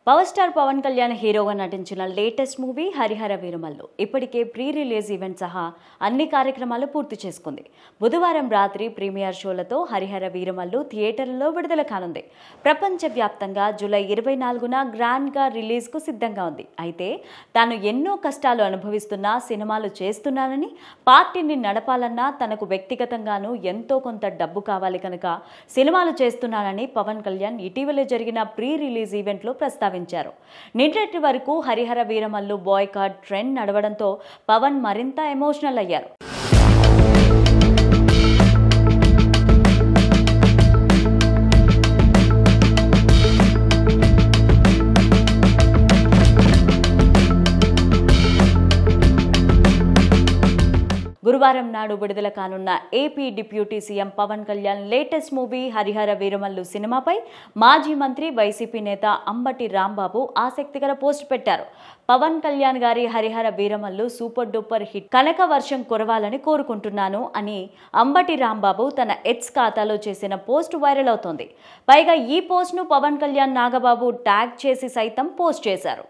Power star Pawan Kalyan హీరోగా నటించిన latest movie Harihara Veeramallu ఇప్పటికే ప్రీ రిలీజ్ ఈవెంట్ సహా అన్ని కార్యక్రమాలు పూర్తి చేసుకుంది. బుధవారం రాత్రి ప్రీమియర్ షోలతో హరిహర వీరమల్లు థియేటర్లలో విడుదల కానుంది. ప్రపంచవ్యాప్తంగా జూలై 24న గ్రాండ్గా రిలీజ్కు సిద్ధంగా ఉంది. అయితే తాను ఎన్నో కష్టాలు అనుభవిస్తున్నా సినిమాలు చేస్తున్నానని, పార్టీని నడపాలన్నా తనకు వ్యక్తిగతంగానూ ఎంతో కొంత డబ్బు కావాలి కనుక సినిమాలు చేస్తున్నానని పవన్ కళ్యాణ్ ఇటీవలే జరిగిన ప్రీ రిలీజ్ ఈవెంట్లో ప్రస్తావించారు. నిన్నటి వరకు హరిహర వీరమల్లు బాయ్కాట్ ట్రెండ్ నడవడంతో పవన్ మరింత ఎమోషనల్ అయ్యారు. గురువారం నాడు విడుదల కానున్న AP deputy CM Pawan Kalyan latest movie Harihara Veeramallu సినిమాపై మాజీ మంత్రి వైసీపీ నేత అంబటి రాంబాబు ఆసక్తికర పోస్ట్ పెట్టారు. పవన్ కళ్యాణ్ గారి Hari Hara Veera Mallu super duper hit, కనక వర్షం కురవాలని కోరుకుంటున్నాను అని అంబటి రాంబాబు తన ఎక్స్ ఖాతాలో చేసిన పోస్ట్ వైరల్ అవుతోంది. పైగా ఈ పోస్ట్ను పవన్ కళ్యాణ్ నాగబాబు ట్యాగ్ చేసి సైతం పోస్ట్ చేశారు.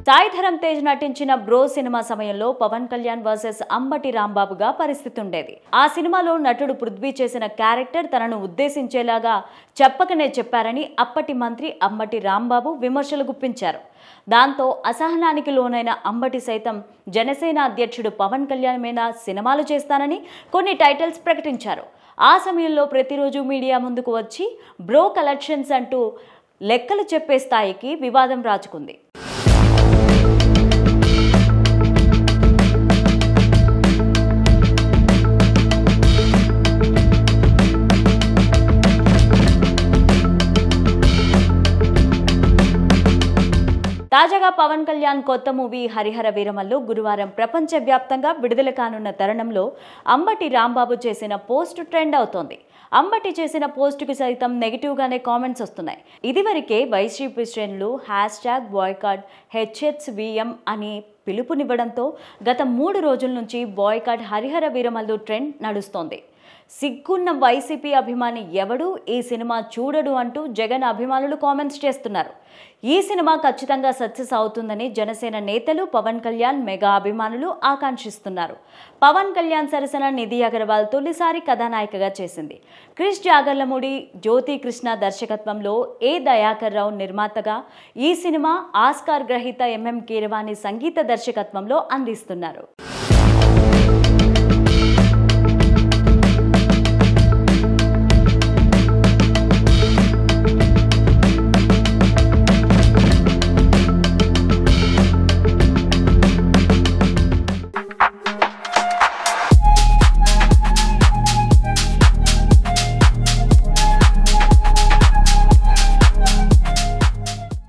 సాయిధరం తేజ్ నటించిన బ్రో సినిమా సమయంలో పవన్ కళ్యాణ్ వర్సెస్ అంబటి రాంబాబుగా పరిస్థితి ఉండేది. ఆ సినిమాలో నటుడు పృథ్వీ చేసిన క్యారెక్టర్ తనను ఉద్దేశించేలాగా చెప్పకనే చెప్పారని అప్పటి మంత్రి అంబటి రాంబాబు విమర్శలు గుప్పించారు. దాంతో అసహనానికి లోనైన అంబటి సైతం జనసేన అధ్యక్షుడు పవన్ కళ్యాణ్ మీద సినిమాలు చేస్తానని కొన్ని టైటిల్స్ ప్రకటించారు. ఆ సమయంలో ప్రతిరోజు మీడియా ముందుకు వచ్చి బ్రో కలెక్షన్స్ అంటూ లెక్కలు చెప్పే స్థాయికి వివాదం రాజుకుంది. తాజాగా పవన్ కళ్యాణ్ కొత్త మూవీ హరిహర వీరమల్లు గురువారం ప్రపంచవ్యాప్తంగా విడుదల కానున్న తరుణంలో అంబటి రాంబాబు చేసిన పోస్ట్ ట్రెండ్ అవుతోంది. అంబటి చేసిన పోస్టుకి సైతం నెగిటివ్గానే కామెంట్స్ వస్తున్నాయి. ఇదివరకే వైసీపీ శ్రేణులు #బాయ్కాట్ HHVM అని పిలుపునివ్వడంతో గత 3 రోజుల నుంచి బాయ్కాట్ హరిహర వీరమల్లు ట్రెండ్ నడుస్తోంది. సిగ్గున్న వైసీపీ అభిమాని ఎవడు ఈ సినిమా చూడడు అంటూ జగన్ అభిమానులు కామెంట్స్ చేస్తున్నారు. ఈ సినిమా ఖచ్చితంగా సక్సెస్ అవుతుందని జనసేన నేతలు, పవన్ కళ్యాణ్ మెగా అభిమానులు ఆకాంక్షిస్తున్నారు. పవన్ కళ్యాణ్ సరసన నిధి అగర్వాల్ తొలిసారి కథానాయికగా చేసింది. క్రిష్ జాగర్లమూడి, జ్యోతి కృష్ణ దర్శకత్వంలో ఏ దయాకర్ రావు నిర్మాతగా ఈ సినిమా ఆస్కార్ గ్రహీత MM కీరవాణి సంగీత దర్శకత్వంలో అందిస్తున్నారు.